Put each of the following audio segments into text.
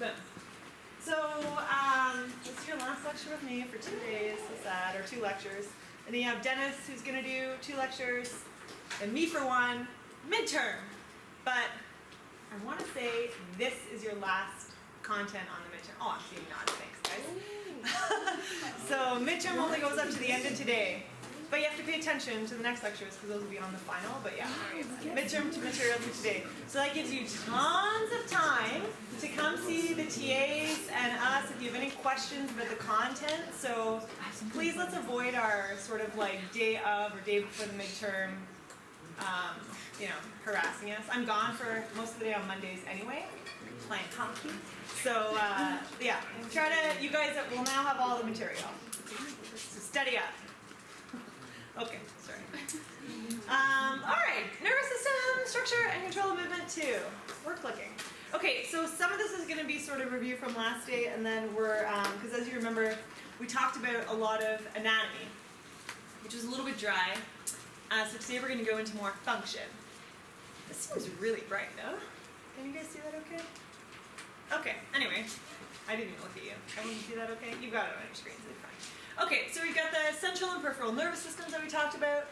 Boom. So, this is your last lecture with me for 2 days, so sad, or 2 lectures. And then you have Dennis, who's going to do 2 lectures, and me for 1, midterm. But I want to say this is your last content on the midterm. Oh, I'm seeing nods, thanks, guys. So, midterm only goes up to the end of today. But you have to pay attention to the next lectures because those will be on the final. But yeah, midterm material for today. So that gives you tons of time to come see the TAs and us if you have any questions about the content. So please let's avoid our sort of like day of or day before the midterm, harassing us. I'm gone for most of the day on Mondays anyway, playing hockey. So yeah, you guys will now have all the material. So study up. Okay, sorry. Alright, nervous system, structure, and control of movement 2. We're clicking. Okay, so some of this is going to be sort of review from last day, and then we're, because as you remember, we talked about a lot of anatomy, which was a little bit dry. So today we're going to go into more function. This seems really bright, though. Can you guys see that okay? Okay, anyway, I didn't even look at you. Everyone see that okay? You've got it on your screens, it's fine. Okay, so we've got the central and peripheral nervous systems that we talked about.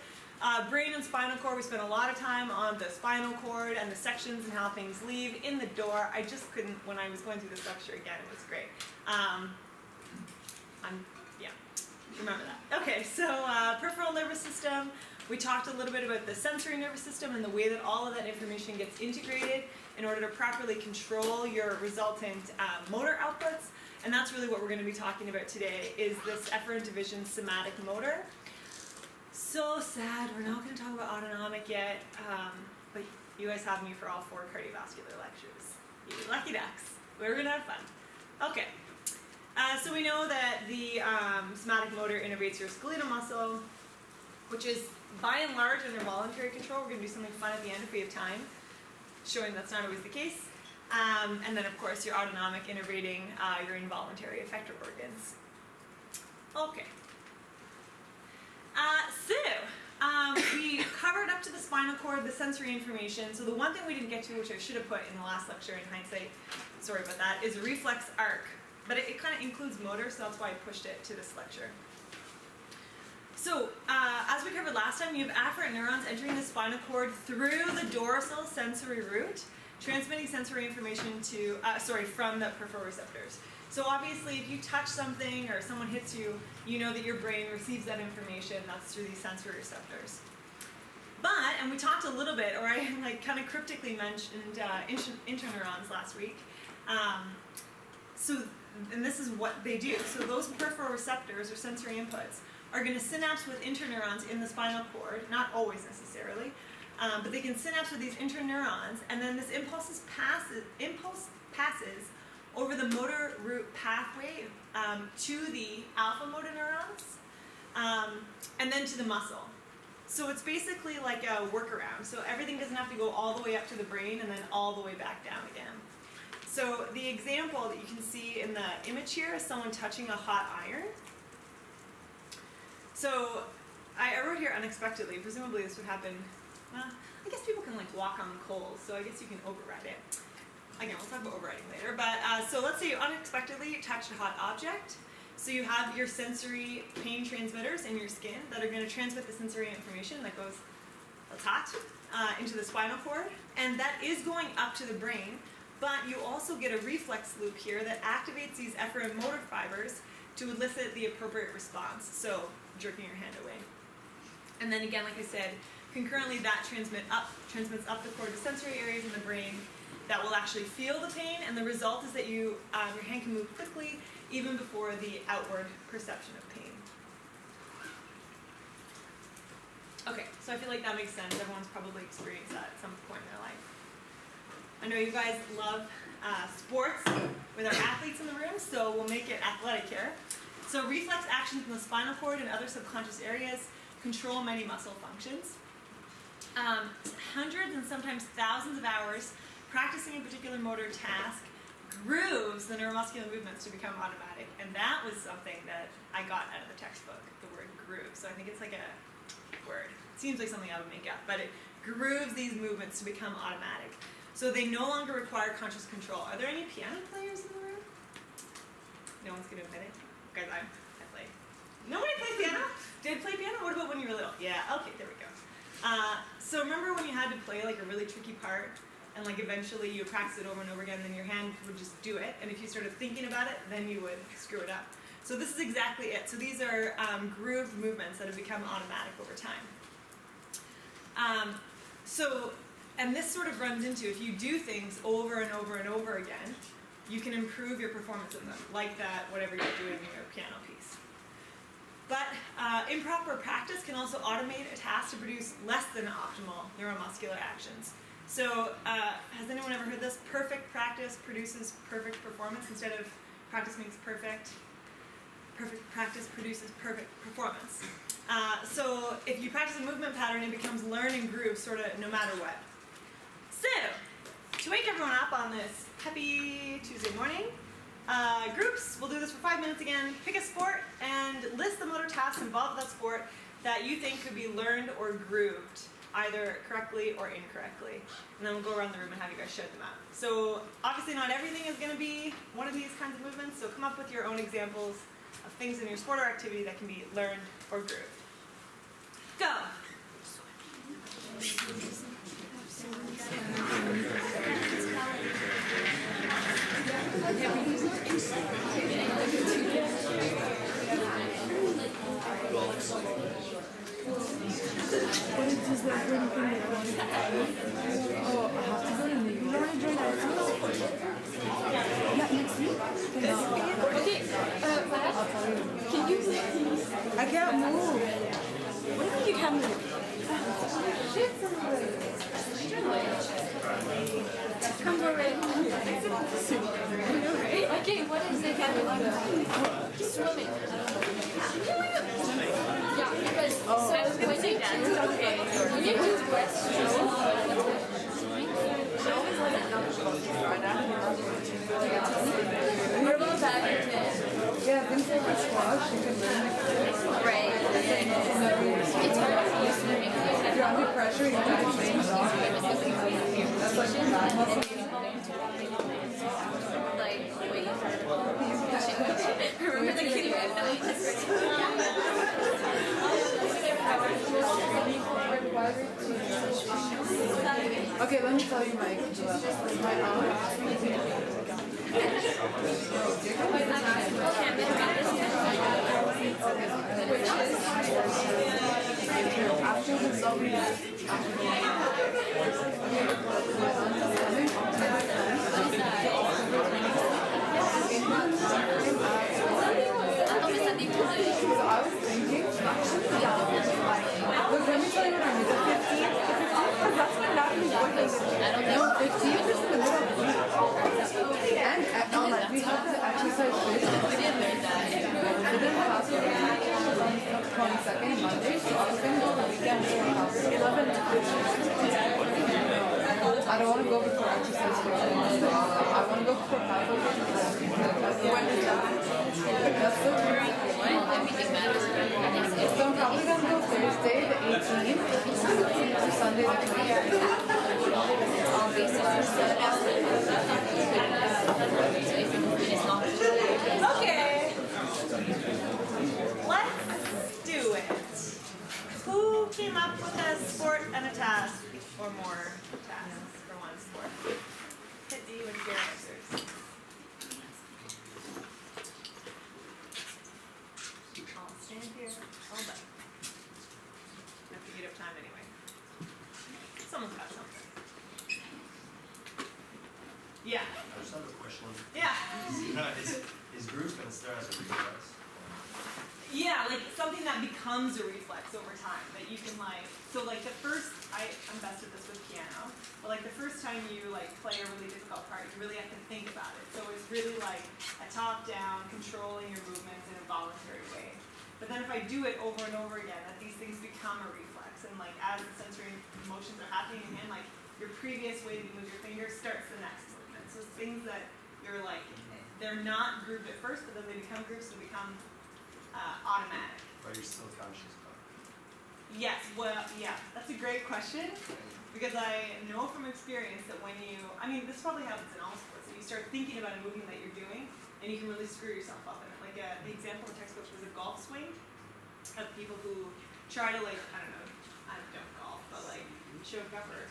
Brain and spinal cord, we spent a lot of time on the spinal cord and the sections and how things leave in the door. I just couldn't, when I was going through this lecture again, it was great. Remember that. Okay, so peripheral nervous system, we talked a little bit about the sensory nervous system and the way that all of that information gets integrated in order to properly control your resultant motor outputs. And that's really what we're going to be talking about today, is this efferent division somatic motor. So sad, we're not going to talk about autonomic yet, but you guys have me for all 4 cardiovascular lectures. You lucky ducks. We're going to have fun. Okay, so we know that the somatic motor innervates your skeletal muscle, which is by and large under voluntary control. We're going to do something fun at the end if we have time, showing that's not always the case. And then, of course, your autonomic innervating your involuntary effector organs. Okay. We covered up to the spinal cord the sensory information. So the one thing we didn't get to, which I should have put in the last lecture in hindsight, sorry about that, is reflex arc. But it kind of includes motor, so that's why I pushed it to this lecture. So, as we covered last time, you have afferent neurons entering the spinal cord through the dorsal sensory root, transmitting sensory information to, from the peripheral receptors. So obviously if you touch something or someone hits you, you know that your brain receives that information. That's through these sensory receptors. But, and we talked a little bit, or I kind of cryptically mentioned interneurons last week. And this is what they do. So those peripheral receptors or sensory inputs are going to synapse with interneurons in the spinal cord, not always necessarily. But they can synapse with these interneurons, and then this impulse passes over the motor root pathway to the alpha motor neurons, and then to the muscle. So it's basically like a workaround. So everything doesn't have to go all the way up to the brain and then all the way back down again. So the example that you can see in the image here is someone touching a hot iron. So I wrote here unexpectedly. Presumably this would happen. I guess people can walk on coals, so I guess you can override it. Again, we'll talk about overriding later. But so let's say you unexpectedly touched a hot object. So you have your sensory pain transmitters in your skin that are going to transmit the sensory information that goes, that's hot, into the spinal cord. And that is going up to the brain. But you also get a reflex loop here that activates these efferent motor fibers to elicit the appropriate response. So jerking your hand away. And then again, like I said, concurrently that transmits up the cord to sensory areas in the brain that will actually feel the pain, and the result is that your hand can move quickly even before the outward perception of pain. Okay, so I feel like that makes sense. Everyone's probably experienced that at some point in their life. I know you guys love sports with our athletes in the room, so we'll make it athletic here. So reflex actions in the spinal cord and other subconscious areas control many muscle functions. Hundreds and sometimes thousands of hours practicing a particular motor task grooves the neuromuscular movements to become automatic. And that was something that I got out of the textbook, the word groove. So I think it's like a word. It seems like something I would make up, but it grooves these movements to become automatic. So they no longer require conscious control. Are there any piano players in the room? No one's gonna admit it? Guys, I play. Nobody plays piano? Did play piano? What about when you were little? Yeah, okay, there we go. So remember when you had to play like a really tricky part, and like eventually you practice it over and over again, then your hand would just do it, and if you started thinking about it, then you would screw it up. So this is exactly it. So these are grooved movements that have become automatic over time. And this sort of runs into, if you do things over and over and over again, you can improve your performance of them, like that, whatever you're doing in your piano piece. But improper practice can also automate a task to produce less than optimal neuromuscular actions. So has anyone ever heard this? Perfect practice produces perfect performance instead of practice makes perfect. Perfect practice produces perfect performance. So if you practice a movement pattern, it becomes learn and groove sort of no matter what. So, to wake everyone up on this happy Tuesday morning, groups, we'll do this for 5 minutes again. Pick a sport and list the motor tasks involved with that sport that you think could be learned or grooved, either correctly or incorrectly. And then we'll go around the room and have you guys shout them out. So obviously not everything is going to be one of these kinds of movements, so come up with your own examples of things in your sport or activity that can be learned or grooved. Go! Can you please? I can't move. What do you mean you can't move? Come over. Okay, what is it? Swimming. Yeah, because so when you do breaststroke, what about badminton? Yeah, things like a squash, you can learn it. Right. It's hard to use swimming. If you're under pressure, you can change off. That's like Like, wait. Remember the kid who had Okay, let me tell you my aunt. After the zombie, I was thinking, look, let me tell you what I mean. The 15th, because that's when Natalie's working. No, 15th is in the middle of the week. And we have the exercise fit. Within class, we're on the 22nd, Monday, so I was going to go the weekend for 11 to 15. I don't want to go before exercise fit. I want to go before class. When is that? That's the everything matters. So I'm probably going to go Thursday the 18th to Sunday the 20th. Okay. Let's do it. Who came up with a sport and a task or more tasks for one sport? Hit me with your answers. I'll stand here all day. I have to eat up time anyway. Someone's got something. Yeah. I just have a question. Yeah. Is groove going to start as a reflex? Yeah, like something that becomes a reflex over time that you can like, so like the first, I'm best at this with piano, but like the first time you like play a really difficult part, you really have to think about it. So it's really like a top down, controlling your movements in a voluntary way. But then if I do it over and over again, that these things become a reflex, and like as the sensory motions are happening in your hand, like your previous way that you move your fingers starts the next movement. So it's things that you're like, they're not grooved at first, but then they become grooved, so they become automatic. But you're still conscious about it? Yes, well, yeah, that's a great question. Because I know from experience that when you, I mean, this probably happens in all sports, that you start thinking about a movement that you're doing, and you can really screw yourself up in it. Like the example in the textbook was a golf swing of people who try to I don't golf, but choke up or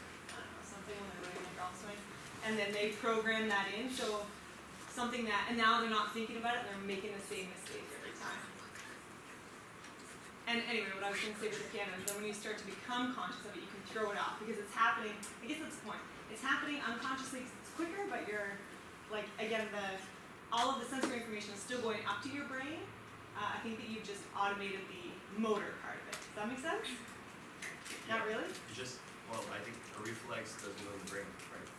something when they're running a golf swing, and then they program that in, so something that, and now they're not thinking about it, they're making the same mistake every time. And anyway, what I was going to say with the piano is that when you start to become conscious of it, you can throw it off because it's happening. I guess that's the point. It's happening unconsciously because it's quicker, but you're again, all of the sensory information is still going up to your brain. I think that you've just automated the motor part of it. Does that make sense? Not really? I think a reflex doesn't go in the brain, right?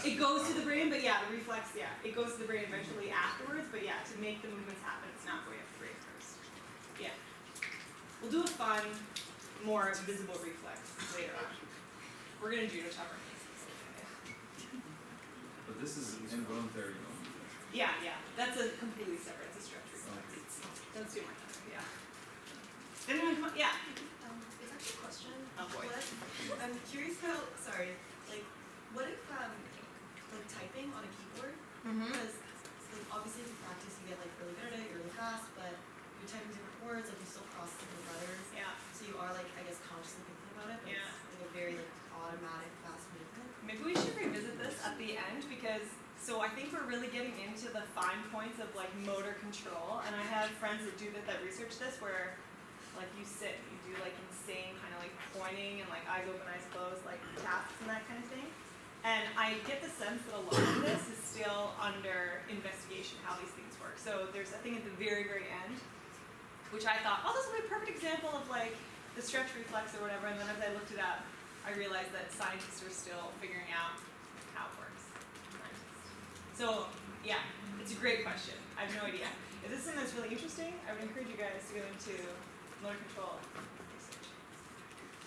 It goes to the brain, but the reflex, it goes to the brain eventually afterwards, but to make the movements happen, it's not going up the brain first. Yeah. We'll do a fun, more visible reflex later on. We're gonna judo chop our knees. But this is involuntary. Yeah, that's a completely separate, it's a stretch reflex. Don't steal my thunder, yeah. Anyone come up? Yeah. It's actually a question. Oh boy. I'm curious how, what if, typing on a keyboard, because obviously if you practice you get really good at it, you're really fast, but you're typing different words, you still cross different letters. Yeah. So you are I guess consciously thinking about it, but Yeah. it's a very automatic, fast movement. Maybe we should revisit this at the end because, so I think we're really getting into the fine points of motor control, and I have friends that do that research this where you sit, you do insane kind of pointing and eyes open, eyes closed, tasks and that kind of thing. And I get the sense that a lot of this is still under investigation, how these things work. So there's a thing at the very, very end, which I thought, this will be a perfect example of the stretch reflex or whatever, and then as I looked it up, I realized that scientists are still figuring out how it works. So, yeah, it's a great question. I have no idea. If this is something that's really interesting, I would encourage you guys to go into motor control research.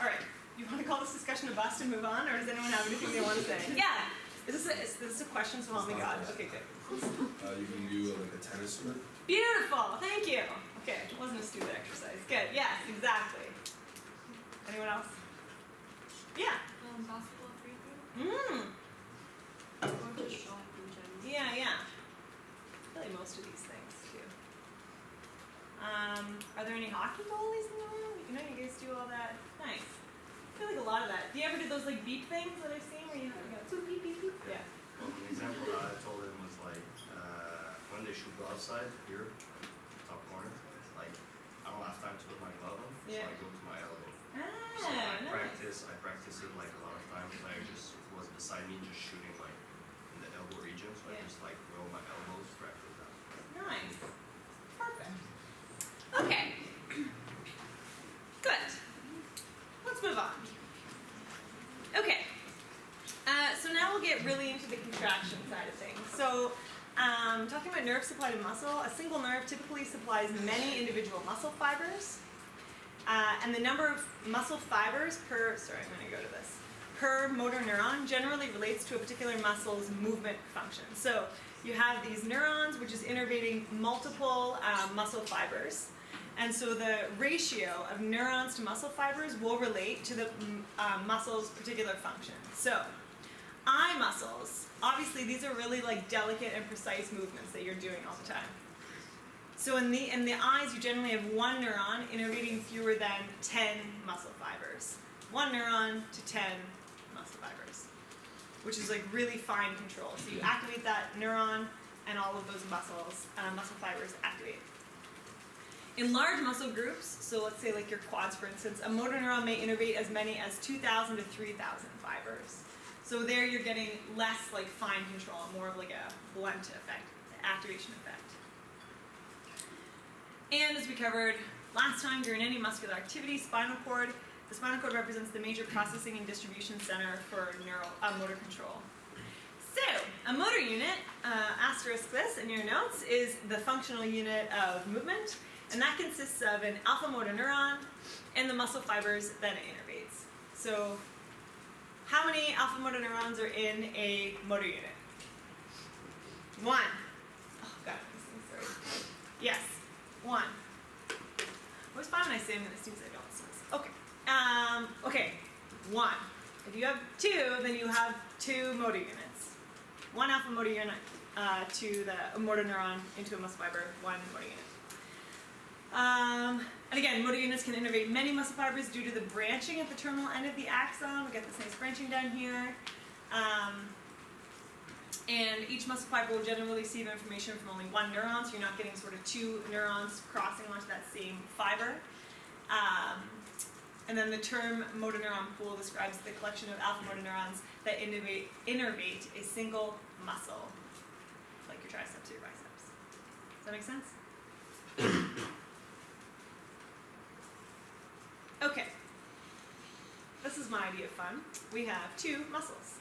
All right, you want to call this discussion a bust and move on, or does anyone have anything they want to say? Yeah. Is this a question? So help me God. Okay, good. You can do a tennis serve. Beautiful. Thank you. Okay, it wasn't a stupid exercise. Good. Yes, exactly. Anyone else? Yeah. Basketball free throw? Or just shot in general. Yeah. Really most of these things too. Are there any hockey goalies in the room? You know, you guys do all that. Nice. I feel a lot of that. Do you ever do those beep things that I've seen where you have to go beep beep beep? Yeah. Well, an example that I told him was when they should go outside here, top corner, I don't have time to put my glove on, so Yeah. I go to my elbow. Ah, So I nice. practice it a lot of times. I just was beside me, just shooting in the elbow region. So Yeah. I just roll my elbows, practice that. Nice. Perfect. Okay. Good. Let's move on. Okay. So now we'll get really into the contraction side of things. So, talking about nerve supply to muscle, a single nerve typically supplies many individual muscle fibers. And the number of muscle fibers per motor neuron generally relates to a particular muscle's movement function. So you have these neurons, which is innervating multiple muscle fibers. And so the ratio of neurons to muscle fibers will relate to the muscle's particular function. So eye muscles, obviously these are really delicate and precise movements that you're doing all the time. So in the eyes, you generally have one neuron innervating fewer than 10 muscle fibers. One neuron to 10 muscle fibers, which is really fine control. So you activate that neuron, and all of those muscle fibers activate. In large muscle groups, so let's say your quads, for instance, a motor neuron may innervate as many as 2,000 to 3,000 fibers. So there you're getting less fine control, more of a blunt effect, activation effect. And as we covered last time, during any muscular activity, the spinal cord represents the major processing and distribution center for motor control. So, a motor unit, asterisk this in your notes, is the functional unit of movement, and that consists of an alpha motor neuron and the muscle fibers that it innervates. So, how many alpha motor neurons are in a motor unit? One. Oh God, I'm so sorry. Yes. One. I always find when I say I'm going to sneeze, I don't sneeze. Okay. Okay. One. If you have 2, then you have 2 motor units. 1 alpha motor unit to the motor neuron into a muscle fiber, 1 motor unit. And again, motor units can innervate many muscle fibers due to the branching at the terminal end of the axon. We get this nice branching down here. And each muscle fiber will generally receive information from only 1 neuron, so you're not getting sort of 2 neurons crossing onto that same fiber. And then the term motor neuron pool describes the collection of alpha motor neurons that innervate a single muscle, like your triceps or your biceps. Does that make sense? Okay. This is my idea of fun. We have 2 muscles.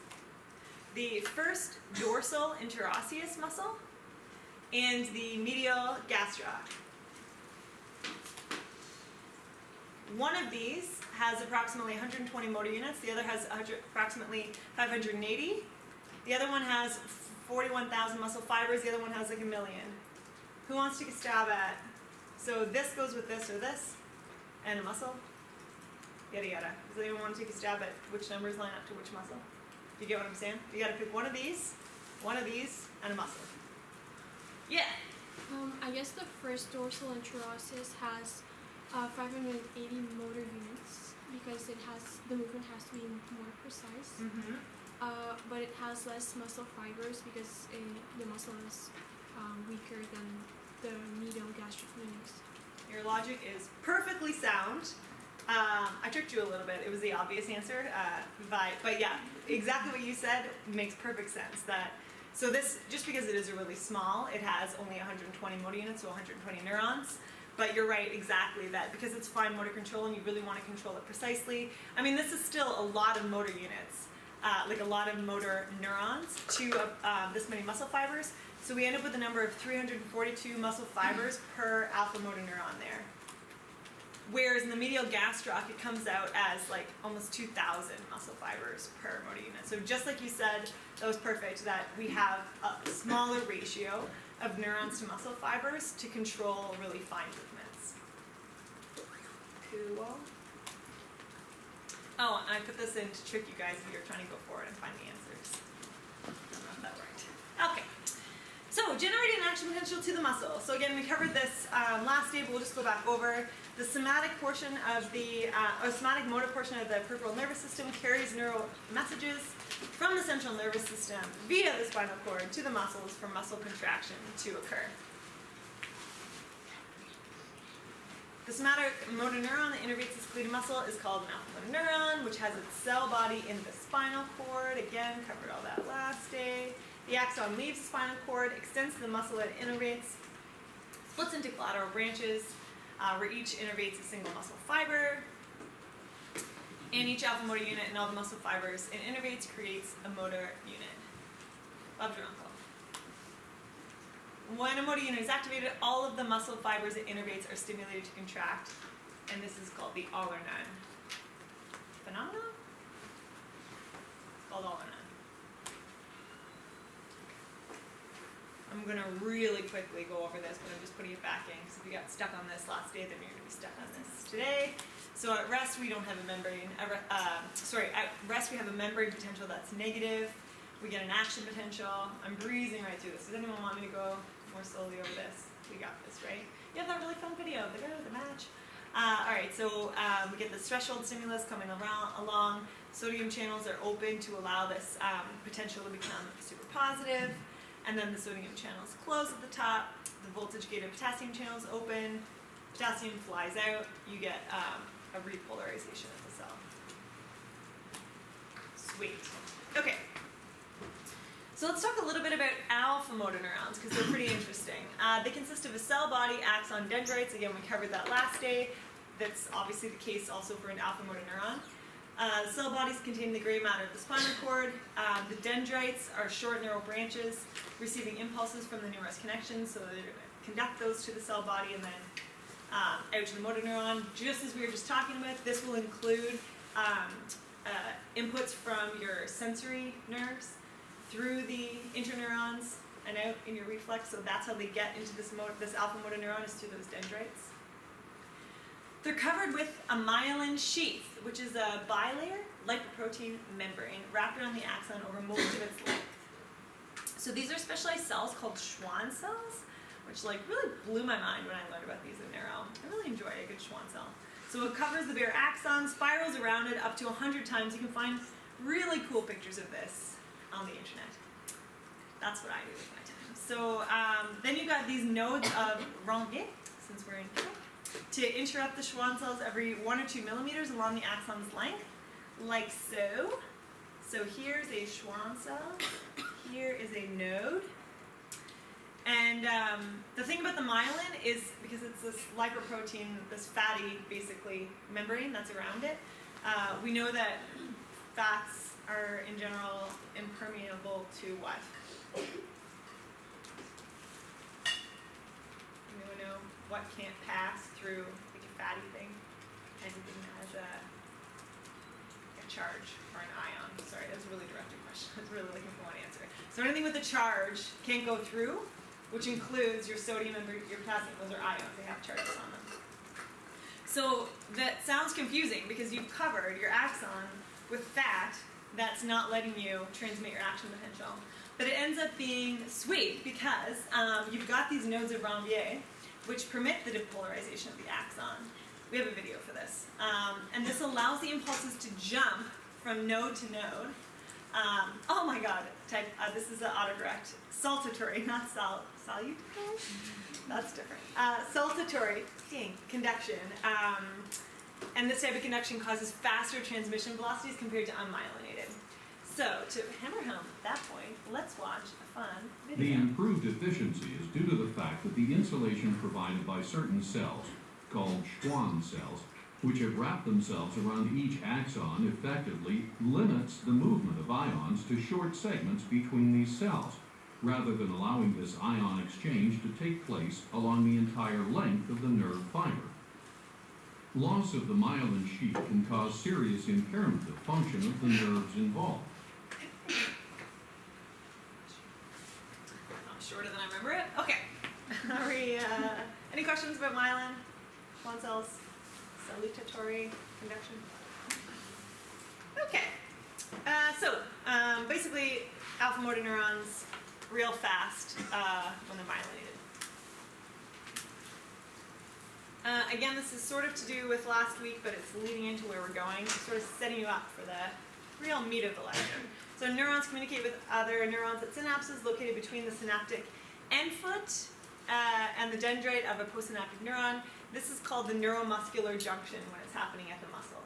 The first dorsal interosseous muscle and the medial gastroc. One of these has approximately 120 motor units, the other has approximately 580. The other one has 41,000 muscle fibers, the other one has like 1 million. Who wants to take a stab at? So this goes with this or this, and a muscle, yada yada. Does anyone want to take a stab at which numbers line up to which muscle? You get what I'm saying? You gotta pick one of these, and a muscle. Yeah. I guess the first dorsal interosseous has 580 motor units because the movement has to be more precise. Mm-hmm. But it has less muscle fibers because the muscle is weaker than the medial gastric venous. Your logic is perfectly sound. I tricked you a little bit. It was the obvious answer, but yeah, exactly what you said makes perfect sense. So this, just because it is really small, it has only 120 motor units, so 120 neurons. But you're right, exactly that, because it's fine motor control and you really want to control it precisely. I mean, this is still a lot of motor units, like a lot of motor neurons to this many muscle fibers. So we end up with a number of 342 muscle fibers per alpha motor neuron there. Whereas in the medial gastroc, it comes out as like almost 2,000 muscle fibers per motor unit. So just like you said, that was perfect, that we have a smaller ratio of neurons to muscle fibers to control really fine movements. Cool. Oh, and I put this in to trick you guys if you're trying to go forward and find the answers. I don't know if that worked. Okay. So, generating an action potential to the muscle. So again, we covered this last day, but we'll just go back over. The somatic portion of the, somatic motor portion of the peripheral nervous system carries neural messages from the central nervous system via the spinal cord to the muscles for muscle contraction to occur. The somatic motor neuron that innervates the skeletal muscle is called an alpha motor neuron, which has its cell body in the spinal cord. Again, covered all that last day. The axon leaves the spinal cord, extends to the muscle that it innervates, splits into collateral branches, where each innervates a single muscle fiber. And each alpha motor unit and all the muscle fibers it innervates creates a motor unit. Bob's your uncle. When a motor unit is activated, all of the muscle fibers it innervates are stimulated to contract, and this is called the all or none phenomenon. It's called all or none. I'm going to really quickly go over this, but I'm just putting it back in, because if you got stuck on this last day, then you're going to be stuck on this today. So at rest, we don't have a membrane. At rest, we have a membrane potential that's negative. We get an action potential. I'm breezing right through this. Does anyone want me to go more slowly over this? We got this, right? You have that really fun video, the match. All right, so we get this threshold stimulus coming along. Sodium channels are open to allow this potential to become super positive. And then the sodium channels close at the top, the voltage gated potassium channels open, potassium flies out, you get a repolarization of the cell. Sweet. Okay. So let's talk a little bit about alpha motor neurons, because they're pretty interesting. They consist of a cell body, axon, dendrites. Again, we covered that last day. That's obviously the case also for an alpha motor neuron. Cell bodies contain the gray matter of the spinal cord. The dendrites are short neural branches receiving impulses from the numerous connections, so they're going to conduct those to the cell body and then out to the motor neuron. Just as we were just talking about, this will include inputs from your sensory nerves through the interneurons and out in your reflex, so that's how they get into this alpha motor neuron, is through those dendrites. They're covered with a myelin sheath, which is a bilayer lipoprotein membrane wrapped around the axon over most of its length. So these are specialized cells called Schwann cells, which like really blew my mind when I learned about these in neuro. I really enjoy a good Schwann cell. So it covers the bare axon, spirals around it up to 100 times. You can find really cool pictures of this on the internet. That's what I do with my time. So then you've got these nodes of Ranvier, since we're in here, to interrupt the Schwann cells every 1 or 2 millimeters along the axon's length, like so. So here's a Schwann cell, here is a node. And the thing about the myelin is, because it's this lipoprotein, this fatty, basically, membrane that's around it, we know that fats are, in general, impermeable to what? Anyone know what can't pass through like a fatty thing? Anything that has a charge or an ion? Sorry, that was a really directed question. I was really looking for one answer. So anything with a charge can't go through, which includes your sodium and your potassium. Those are ions. They have charges on them. So that sounds confusing because you've covered your axon with fat that's not letting you transmit your action potential. But it ends up being sweet because you've got these nodes of Ranvier which permit the depolarization of the axon. We have a video for this. And this allows the impulses to jump from node to node. Oh my god, this is an autocorrect. Saltatory, not salutatory? That's different. Saltatory, conduction. And this type of conduction causes faster transmission velocities compared to unmyelinated. So, to hammer home that point, let's watch a fun The video. improved efficiency is due to the fact that the insulation provided by certain cells, called Schwann cells, which have wrapped themselves around each axon effectively limits the movement of ions to short segments between these cells, rather than allowing this ion exchange to take place along the entire length of the nerve fiber. Loss of the myelin sheath can cause serious impairment of function of the nerves involved. Shorter than I remember it. Okay. Are we, any questions about myelin, Schwann cells, salutatory conduction? Okay. Basically, alpha motor neurons real fast when they're myelinated. Again, this is sort of to do with last week, but it's leading into where we're going, sort of setting you up for the real meat of the lecture. So neurons communicate with other neurons at synapses located between the synaptic end foot and the dendrite of a postsynaptic neuron. This is called the neuromuscular junction when it's happening at the muscle.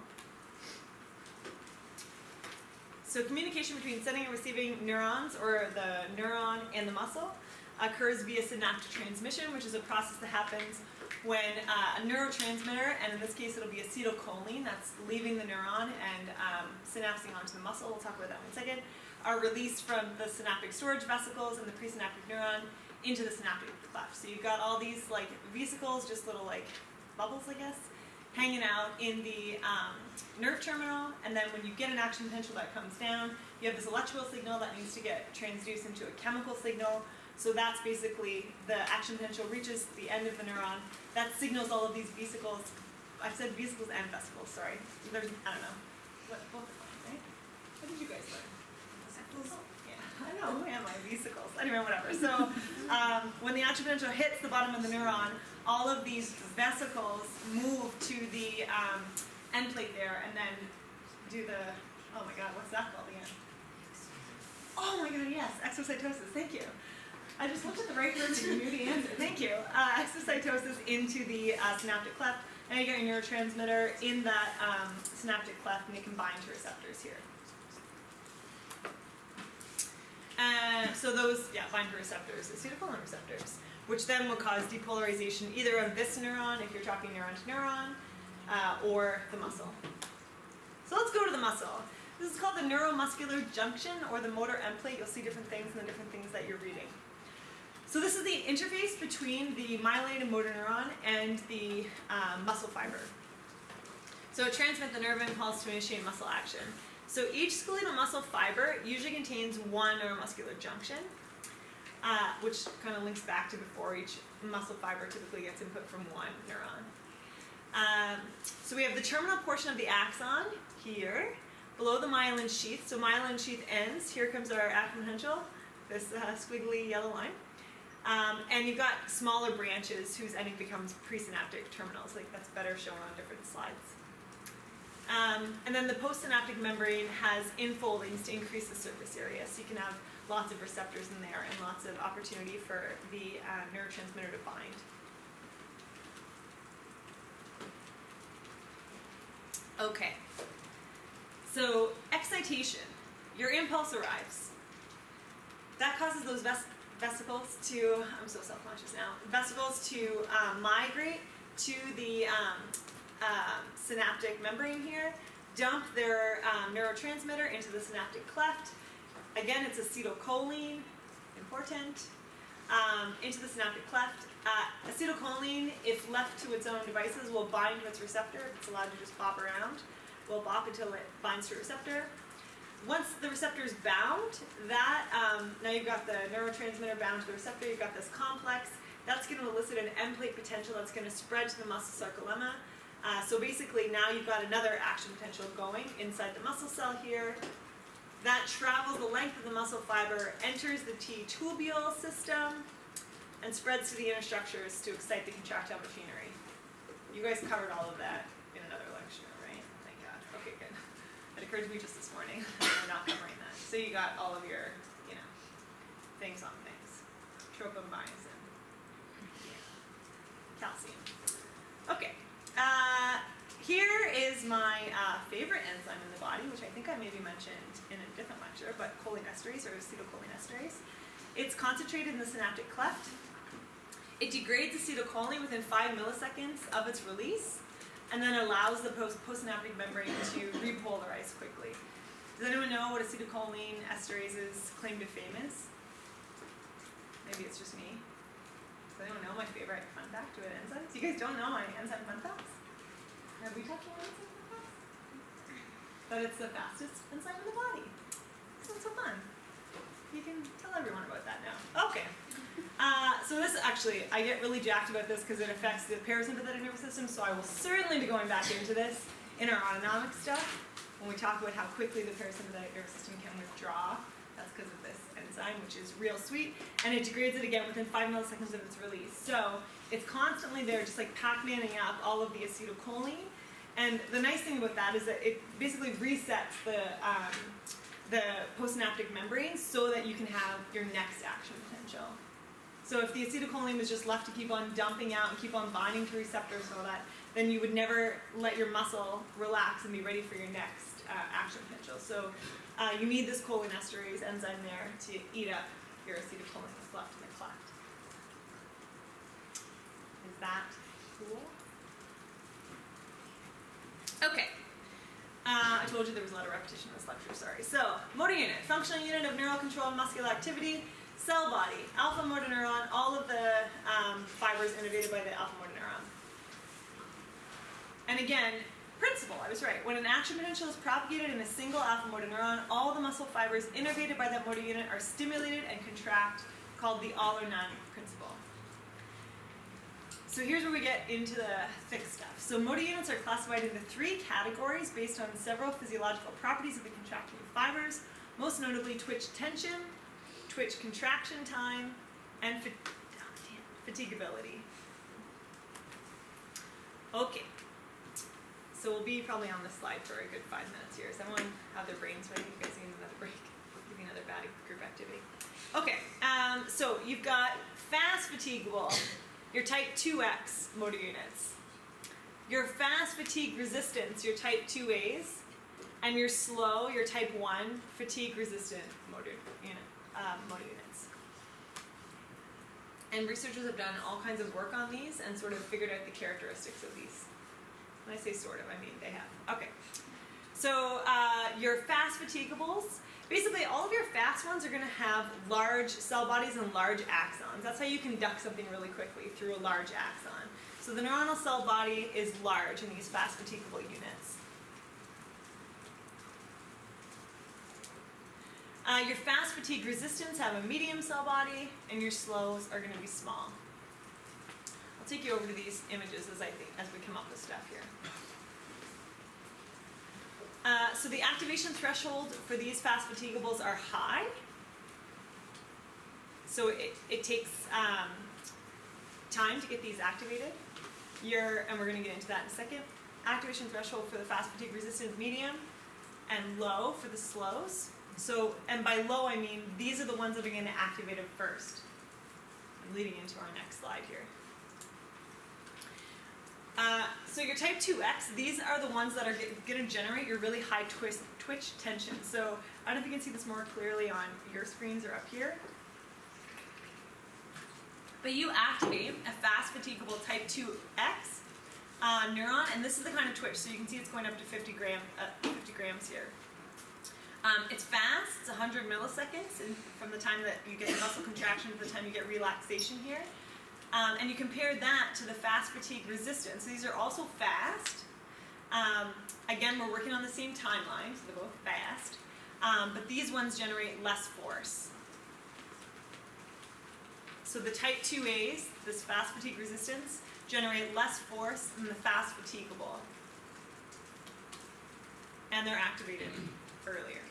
So communication between sending and receiving neurons, or the neuron and the muscle, occurs via synaptic transmission, which is a process that happens when a neurotransmitter, and in this case it'll be acetylcholine, that's leaving the neuron and synapsing onto the muscle, we'll talk about that in a second, are released from the synaptic storage vesicles and the presynaptic neuron into the synaptic cleft. So you've got all these like vesicles, just little like bubbles, I guess, hanging out in the nerve terminal, and then when you get an action potential that comes down, you have this electrical signal that needs to get transduced into a chemical signal. So that's basically the action potential reaches the end of the neuron. That signals all of these vesicles. I said vesicles and vesicles, sorry. There's, I don't know. What, both are fine, right? What did you guys learn? Vesicles? Yeah, I know, who am I? Vesicles. Anyway, whatever. So when the action potential hits the bottom of the neuron, all of these vesicles move to the end plate there and then do the, oh my god, what's that called again? Oh my god, yes, exocytosis, thank you. I just looked at the right word and you knew the answer. Thank you. Exocytosis into the synaptic cleft, and you get your neurotransmitter in that synaptic cleft, and they can bind to receptors here. So those, bind to receptors, acetylcholine receptors, which then will cause depolarization either of this neuron, if you're talking neuron to neuron, or the muscle. So let's go to the muscle. This is called the neuromuscular junction, or the motor end plate. You'll see different things in the different things that you're reading. So this is the interface between the myelinated motor neuron and the muscle fiber. So it transmits the nerve impulse to initiate muscle action. So each skeletal muscle fiber usually contains one neuromuscular junction, which kind of links back to before. Each muscle fiber typically gets input from one neuron. So we have the terminal portion of the axon here, below the myelin sheath. So myelin sheath ends. Here comes our action potential, this squiggly yellow line. And you've got smaller branches whose ending becomes presynaptic terminals. Like that's better shown on different slides. And then the postsynaptic membrane has infoldings to increase the surface area. So you can have lots of receptors in there and lots of opportunity for the neurotransmitter to bind. Okay. So excitation. Your impulse arrives. That causes those vesicles to, I'm so self-conscious now, vesicles to migrate to the synaptic membrane here, dump their neurotransmitter into the synaptic cleft. Again, it's acetylcholine, important, into the synaptic cleft. Acetylcholine, if left to its own devices, will bind to its receptor. If it's allowed to just bop around, will bop until it binds to a receptor. Once the receptor is bound, that now you've got the neurotransmitter bound to the receptor, you've got this complex, that's going to elicit an end plate potential that's going to spread to the muscle sarcolemma. So basically now you've got another action potential going inside the muscle cell here. That travels the length of the muscle fiber, enters the T-tubule system, and spreads to the inner structures to excite the contractile machinery. You guys covered all of that in another lecture, right? Thank God. Okay, good. It occurred to me just this morning. I'm not covering that. So you got all of your, things on things. Tropomyosin. Yeah. Calcium. Okay. Here is my favorite enzyme in the body, which I think I maybe mentioned in a different lecture, but cholinesterase or acetylcholinesterase. It's concentrated in the synaptic cleft. It degrades acetylcholine within 5 milliseconds of its release, and then allows the postsynaptic membrane to repolarize quickly. Does anyone know what acetylcholine esterase's claim to fame is? Maybe it's just me. Does anyone know my favorite fun fact about enzymes? You guys don't know my enzyme fun facts? Have we talked about enzyme fun facts? That it's the fastest enzyme in the body. Isn't so fun? You can tell everyone about that now. Okay. So this actually, I get really jacked about this because it affects the parasympathetic nervous system, so I will certainly be going back into this in our autonomic stuff when we talk about how quickly the parasympathetic nervous system can withdraw. That's because of this enzyme, which is real sweet, and it degrades it again within 5 milliseconds of its release. So it's constantly there, just like Pac-Manning up all of the acetylcholine. And the nice thing about that is that it basically resets the postsynaptic membrane so that you can have your next action potential. So if the acetylcholine was just left to keep on dumping out and keep on binding to receptors and all that, then you would never let your muscle relax and be ready for your next action potential. So you need this cholinesterase enzyme there to eat up your acetylcholine that's left in the cleft. Is that cool? Okay. I told you there was a lot of repetition in this lecture, sorry. So, motor unit, functional unit of neural control and muscular activity. Cell body, alpha motor neuron, all of the fibers innervated by the alpha motor neuron. And again, principle, I was right. When an action potential is propagated in a single alpha motor neuron, all the muscle fibers innervated by that motor unit are stimulated and contract, called the all or none principle. So here's where we get into the thick stuff. So motor units are classified into 3 categories based on several physiological properties of the contracting fibers, most notably twitch tension, twitch contraction time, and fatigability. Okay, so we'll be probably on this slide for a good 5 minutes here. Does everyone have their brains ready? You guys need another break? Give me another bad group activity. Okay, so you've got fast fatigable, your type 2X motor units. Your fast fatigue resistance, your type 2As, and your slow, your type 1 fatigue resistant motor units. And researchers have done all kinds of work on these and sort of figured out the characteristics of these. When I say sort of, I mean they have. Okay. So your fast fatiguables, basically all of your fast ones are going to have large cell bodies and large axons. That's how you conduct something really quickly, through a large axon. So the neuronal cell body is large in these fast fatigable units. Your fast fatigue resistance have a medium cell body, and your slows are going to be small. I'll take you over to these images as we come up with stuff here. So the activation threshold for these fast fatiguables are high. So it takes time to get these activated. And we're going to get into that in a second. Activation threshold for the fast fatigue resistant medium, and low for the slows. So, and by low I mean these are the ones that are going to activate it first. I'm leading into our next slide here. So your type 2X, these are the ones that are going to generate your really high twitch tension. So I don't know if you can see this more clearly on your screens or up here. But you activate a fast fatigable type 2X neuron, and this is the kind of twitch. So you can see it's going up to 50 grams here. It's fast, it's 100 milliseconds from the time that you get the muscle contraction to the time you get relaxation here. And you compare that to the fast fatigue resistance. These are also fast. Again, we're working on the same timeline, so they're both fast. But these ones generate less force. So the type 2As, this fast fatigue resistance, generate less force than the fast fatigable. And they're activated earlier.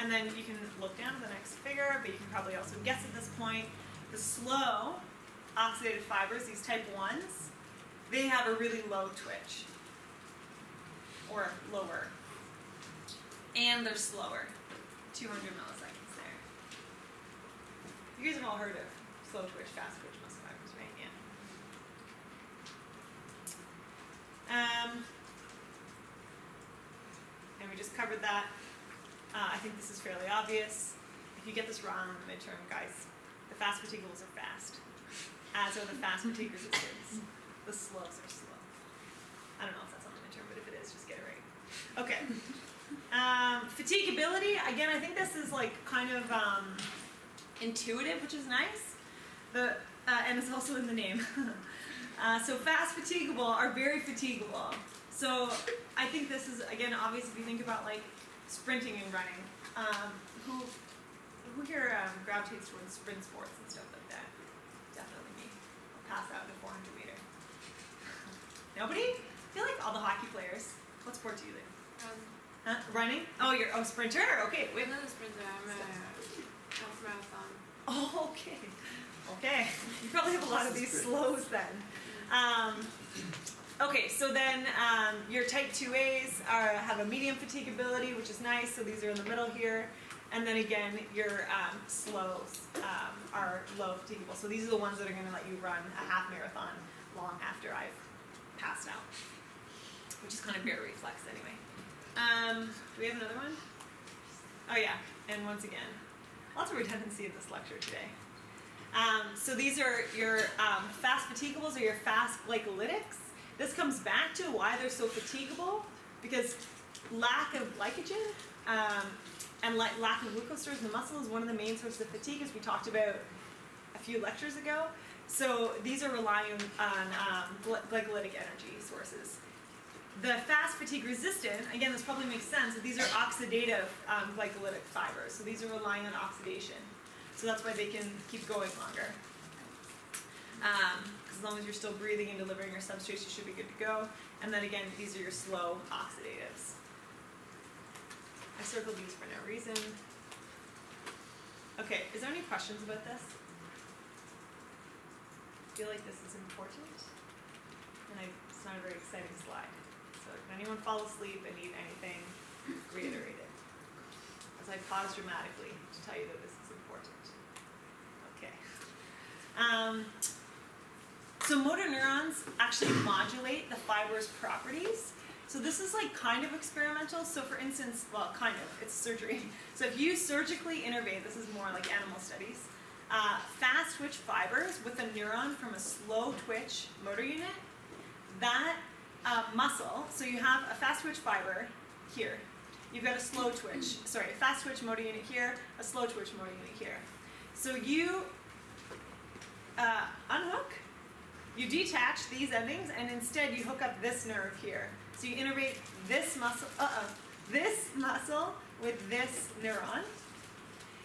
And then you can look down at the next figure, but you can probably also guess at this point. The slow oxidative fibers, these type 1s, they have a really low twitch, or lower, and they're slower, 200 milliseconds there. You guys have all heard of slow twitch, fast twitch muscle fibers, right? Yeah. And we just covered that. I think this is fairly obvious. If you get this wrong in the midterm, guys, the fast fatigables are fast, as are the fast fatigue resistance. The slows are slow. I don't know if that's on the midterm, but if it is, just get it right. Okay. Fatigability, again, I think this is like kind of intuitive, which is nice. And it's also in the name. So fast fatigable are very fatigable. So I think this is, again, obvious if you think about like sprinting and running. Who here gravitates towards sprint sports and stuff like that? Definitely me. I'll pass out in the 400 meter. Nobody? I feel like all the hockey players. What sport do you do? Running? Oh, you're sprinter? Okay, wait. I'm not a sprinter, I'm a half marathon. Oh, okay. Okay. You probably have a lot of these slows then. Okay, so then your type 2As have a medium fatigability, which is nice, so these are in the middle here. And then again, your slows are low fatigable. So these are the ones that are going to let you run a half marathon long after I've passed out, which is kind of bear reflex anyway. Do we have another one? Oh yeah, and once again, lots of redundancy in this lecture today. So these are your fast fatigables or your fast glycolytics. This comes back to why they're so fatigable, because lack of glycogen and lack of glucose stores in the muscle is one of the main sources of fatigue, as we talked about a few lectures ago. So these are relying on glycolytic energy sources. The fast fatigue resistant, again, this probably makes sense, that these are oxidative glycolytic fibers. So these are relying on oxidation. So that's why they can keep going longer. As long as you're still breathing and delivering your substrates, you should be good to go. And then again, these are your slow oxidatives. I circled these for no reason. Okay, is there any questions about this? I feel like this is important. And it's not a very exciting slide. So can anyone fall asleep and need anything reiterated? As I pause dramatically to tell you that this is important. Okay. So motor neurons actually modulate the fiber's properties. So this is like kind of experimental. So for instance, well, kind of, it's surgery. So if you surgically innervate, this is more like animal studies, fast twitch fibers with a neuron from a slow twitch motor unit, that muscle, so you have a fast twitch fiber here, you've got a slow twitch, sorry, a fast twitch motor unit here, a slow twitch motor unit here. So you unhook, you detach these endings, and instead you hook up this nerve here. So you innervate this muscle, this muscle with this neuron.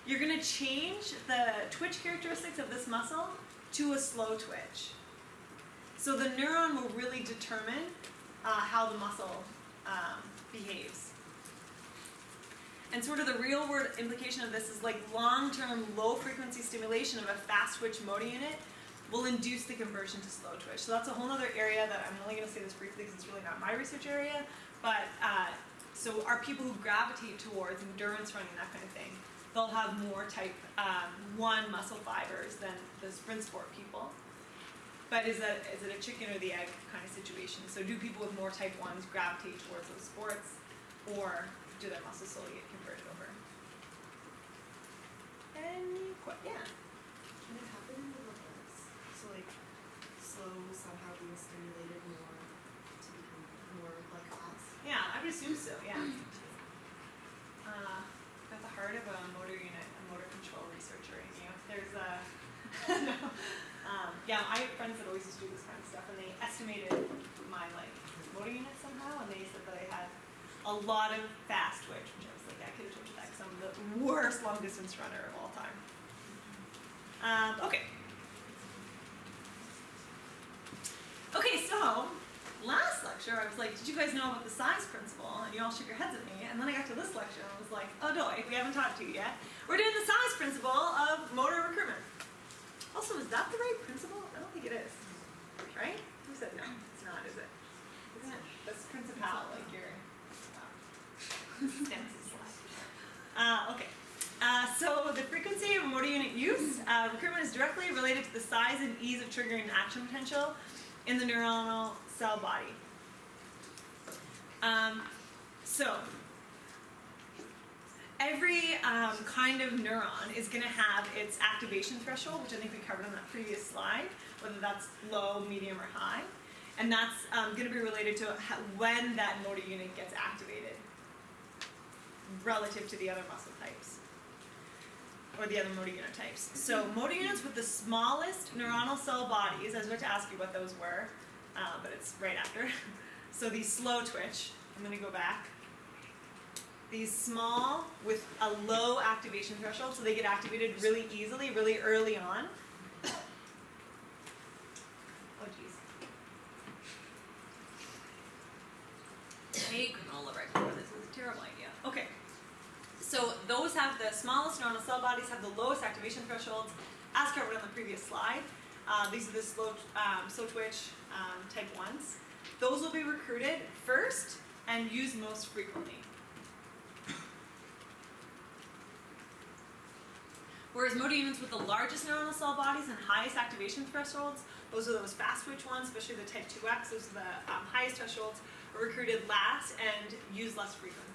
You're going to change the twitch characteristics of this muscle to a slow twitch. So the neuron will really determine how the muscle behaves. And sort of the real world implication of this is like long-term low frequency stimulation of a fast twitch motor unit will induce the conversion to slow twitch. So that's a whole other area that I'm only going to say this briefly because it's really not my research area, but so are people who gravitate towards endurance running, that kind of thing, they'll have more type 1 muscle fibers than the sprint sport people. But is it a chicken or the egg kind of situation? So do people with more type 1s gravitate towards those sports, or do their muscles slowly get converted over? Yeah. Can it happen in the reverse? So like slow somehow being stimulated more to become more like fast? Yeah, I would assume so, yeah. At the heart of a motor unit, a motor control researcher in you. There's a, no. Yeah, I have friends that always used to do this kind of stuff, and they estimated my like motor unit somehow, and they said that I had a lot of fast twitch, which I was like, I could have twitched that because I'm the worst long distance runner of all time. Okay. Okay, so last lecture I was like, did you guys know about the size principle? And you all shook your heads at me. And then I got to this lecture and I was like, oh no, we haven't taught it to you yet. We're doing the size principle of motor recruitment. Also, is that the right principle? I don't think it is. Right? Who said no? It's not, is it? Isn't it? That's principal, like your stances slide. Okay. So the frequency of motor unit use, recruitment is directly related to the size and ease of triggering action potential in the neuronal cell body. So every kind of neuron is going to have its activation threshold, which I think we covered on that previous slide, whether that's low, medium, or high. And that's going to be related to when that motor unit gets activated relative to the other muscle types, or the other motor unit types. So motor units with the smallest neuronal cell bodies, I was about to ask you what those were, but it's right after. So these slow twitch, I'm going to go back. These small with a low activation threshold, so they get activated really easily, really early on. Oh geez. Hey, granola right before this is a terrible idea. Okay. So those have the smallest neuronal cell bodies, have the lowest activation thresholds, as covered on the previous slide. These are the slow twitch type 1s. Those will be recruited first and used most frequently. Whereas motor units with the largest neuronal cell bodies and highest activation thresholds, those are those fast twitch ones, especially the type 2X, those are the highest thresholds, are recruited last and used less frequently.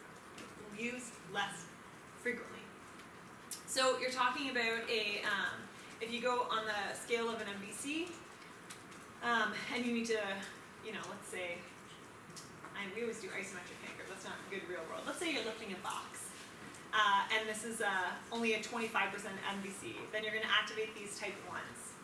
So you're talking about if you go on the scale of an MBC, and you need to, let's say, we always do isometric hanger, that's not good real world. Let's say you're lifting a box, and this is only a 25% MBC, then you're gonna activate these type 1s.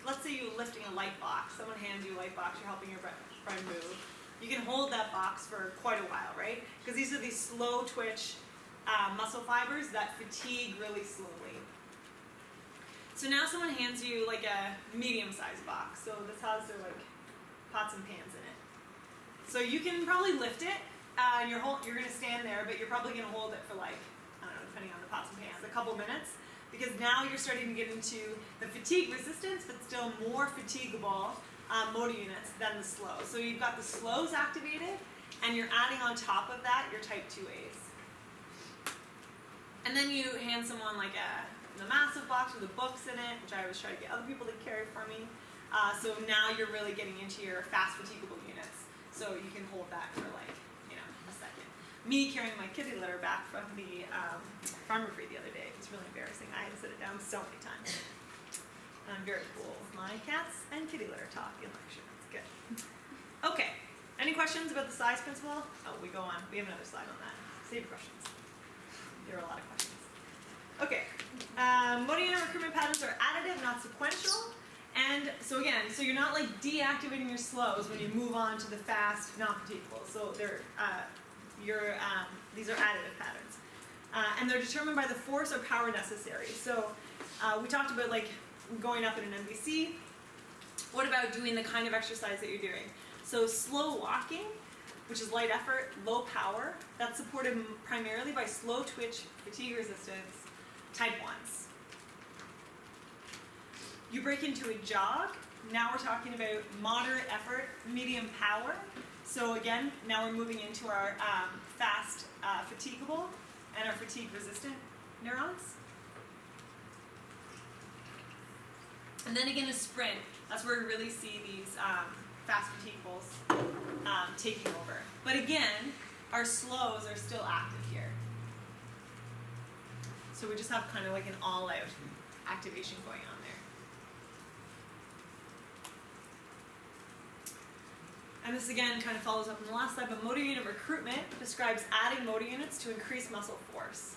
Let's say you're lifting a light box, someone hands you a light box, you're helping your friend move. You can hold that box for quite a while, right? Because these are these slow twitch muscle fibers that fatigue really slowly. So now someone hands you like a medium-sized box. So this has their like pots and pans in it. So you can probably lift it, and you're going to stand there, but you're probably going to hold it for like, I don't know, depending on the pots and pans, a couple minutes. Because now you're starting to get into the fatigue resistance, but still more fatiguable motor units than the slow. So you've got the slows activated, and you're adding on top of that your type 2As. And then you hand someone like the massive box with the books in it, which I always try to get other people to carry for me. So now you're really getting into your fast fatigable units. So you can hold that for like, a second. Me carrying my kitty litter back from the farmer free the other day was really embarrassing. I had to sit it down so many times. I'm very cool with my cats and kitty litter talk in lecture. It's good. Okay. Any questions about the size principle? Oh, we go on. We have another slide on that. Save your questions. There are a lot of questions. Okay. Motor unit recruitment patterns are additive, not sequential. And so again, so you're not like deactivating your slows when you move on to the fast, non-fatigable. So these are additive patterns. And they're determined by the force or power necessary. So we talked about like going up in an MBC. What about doing the kind of exercise that you're doing? So slow walking, which is light effort, low power, that's supported primarily by slow twitch, fatigue resistance, type 1s. You break into a jog, now we're talking about moderate effort, medium power. So again, now we're moving into our fast fatigable and our fatigue resistant neurons. And then again a sprint, that's where we really see these fast fatiguables taking over. But again, our slows are still active here. So we just have kind of like an all-out activation going on there. And this again kind of follows up on the last slide, but motor unit recruitment describes adding motor units to increase muscle force.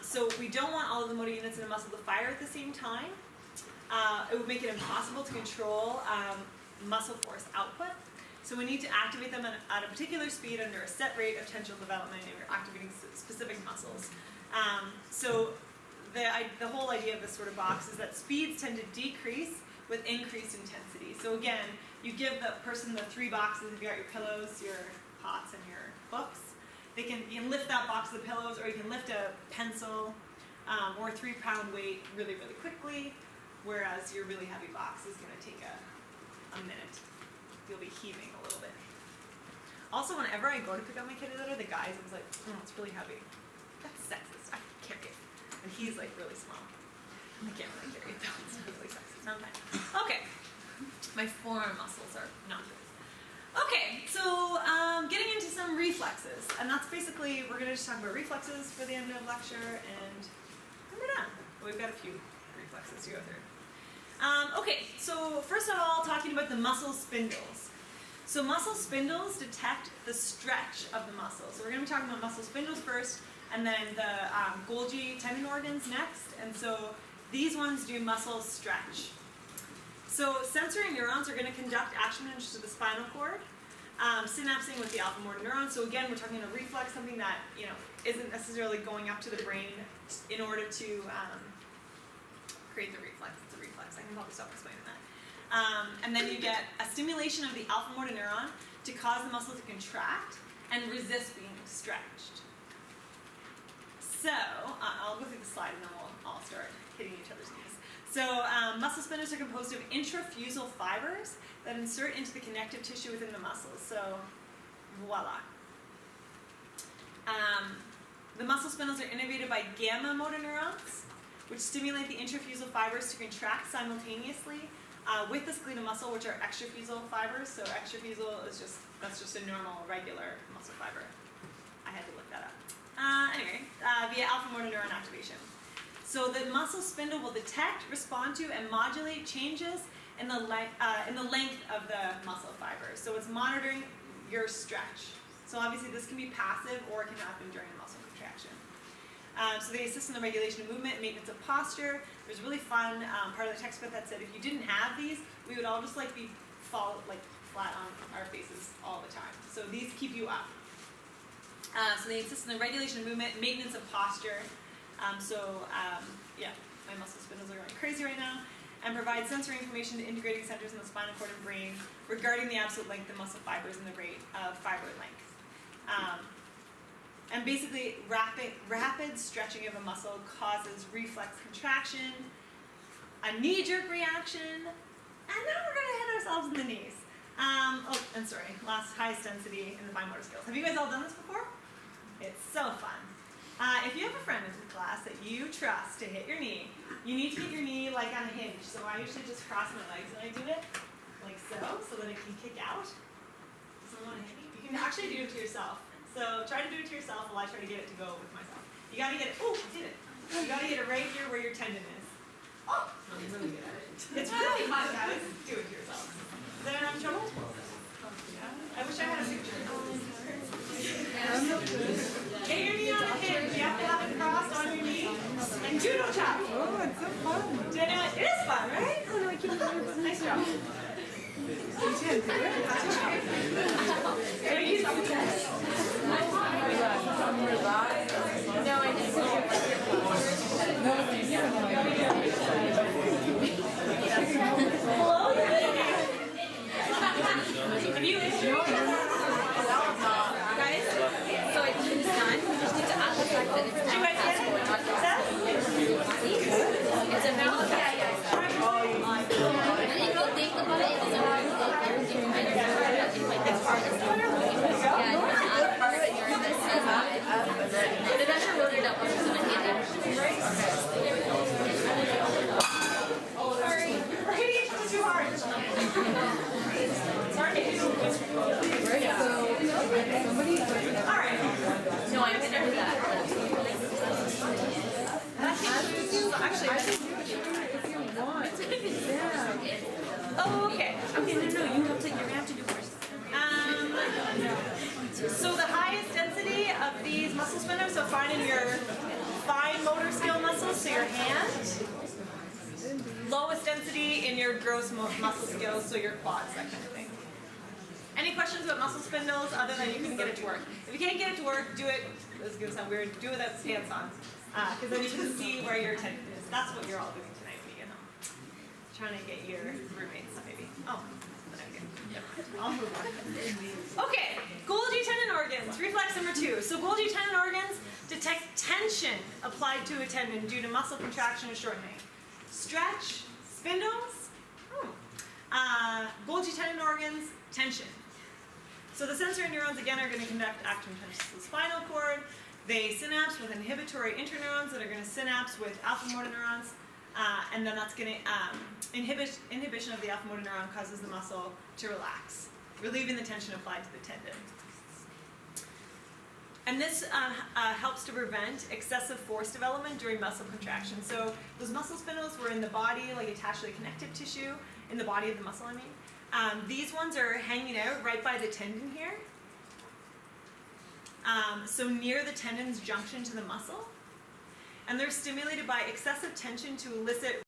So we don't want all of the motor units in a muscle to fire at the same time. It would make it impossible to control muscle force output. So we need to activate them at a particular speed under a set rate of potential development, and we're activating specific muscles. So the whole idea of this sort of box is that speeds tend to decrease with increased intensity. So again, you give the person the 3 boxes. You've got your pillows, your pots, and your books. You can lift that box of the pillows, or you can lift a pencil or a 3-pound weight really, really quickly, whereas your really heavy box is going to take a minute. You'll be heaving a little bit. Also, whenever I go to pick up my kid litter, the guys, I was like, oh, it's really heavy. That's sexist. I can carry it. And he's like really small. I can't really carry it though. It's really sexist. Sometimes. Okay. My forearm muscles are not good. Okay, so getting into some reflexes. And that's basically, we're going to just talk about reflexes for the end of lecture, and we're done. We've got a few reflexes to go through. Okay, so first of all, talking about the muscle spindles. So muscle spindles detect the stretch of the muscle. So we're going to be talking about muscle spindles first, and then the Golgi tendon organs next. And so these ones do muscle stretch. So sensory neurons are going to conduct action moves to the spinal cord, synapsing with the alpha motor neuron. So again, we're talking about a reflex, something that isn't necessarily going up to the brain in order to create the reflex. It's a reflex. I can probably stop explaining that. And then you get a stimulation of the alpha motor neuron to cause the muscle to contract and resist being stretched. So I'll go through the slide and then we'll all start hitting each other's knees. So muscle spindles are composed of intrafusal fibers that insert into the connective tissue within the muscles. So voila. The muscle spindles are innervated by gamma motor neurons, which stimulate the intrafusal fibers to contract simultaneously with the skeletal muscle, which are extrafusal fibers. So extrafusal is that's just a normal, regular muscle fiber. I had to look that up. Anyway, via alpha motor neuron activation. So the muscle spindle will detect, respond to, and modulate changes in the length of the muscle fibers. So it's monitoring your stretch. So obviously this can be passive or it can happen during a muscle contraction. So they assist in the regulation of movement and maintenance of posture. There's a really fun part of the textbook that said if you didn't have these, we would all just be flat on our faces all the time. So these keep you up. So they assist in the regulation of movement, maintenance of posture. Yeah, my muscle spindles are going crazy right now. And provide sensory information to integrating centers in the spinal cord and brain regarding the absolute length of muscle fibers and the rate of fiber length. And basically, rapid stretching of a muscle causes reflex contraction, a knee-jerk reaction, and now we're going to hit ourselves in the knees. Last, highest density in the bimotor skills. Have you guys all done this before? It's so fun. If you have a friend in class that you trust to hit your knee, you need to get your knee on a hinge. So I usually just cross my legs and I do it like so that it can kick out. Someone hit me. You can actually do it to yourself. So try to do it to yourself while I try to get it to go with myself. You gotta get it, I did it. You gotta get it right here where your tendon is. Oh, I'm really good at it. It's really fun, guys. Do it to yourself. Is anyone having trouble? I wish I had a picture. Get your knee on a hinge. You have to have it crossed on your knee. And judo chop. Oh, it's so fun. It is fun, right? Oh, no, I can't do it. Nice job. You can't do it? No, I didn't. Have you refining your fine motor skill muscles, so your hand. Lowest density in your gross muscle skills, so your quads, that kind of thing. Any questions about muscle spindles other than you can get it to work? If you can't get it to work, do it, this is going to sound weird, do it without pants on. Because then you can see where your tendon is. That's what you're all doing tonight when you get home. Trying to get your roommates, maybe. Oh, okay. I'll move on. Okay, Golgi tendon organs, reflex number 2. So Golgi tendon organs detect tension applied to a tendon due to muscle contraction or shortening. Stretch, spindles, Golgi tendon organs, tension. So the sensory neurons, again, are going to conduct action to the spinal cord. They synapse with inhibitory interneurons that are going to synapse with alpha motor neurons. And then that's going to inhibition of the alpha motor neuron causes the muscle to relax, relieving the tension applied to the tendon. And this helps to prevent excessive force development during muscle contraction. So those muscle spindles were in the body, like attached to the connective tissue, in the body of the muscle, I mean. These ones are hanging out right by the tendon here. So near the tendon's junction to the muscle. And they're stimulated by excessive tension to elicit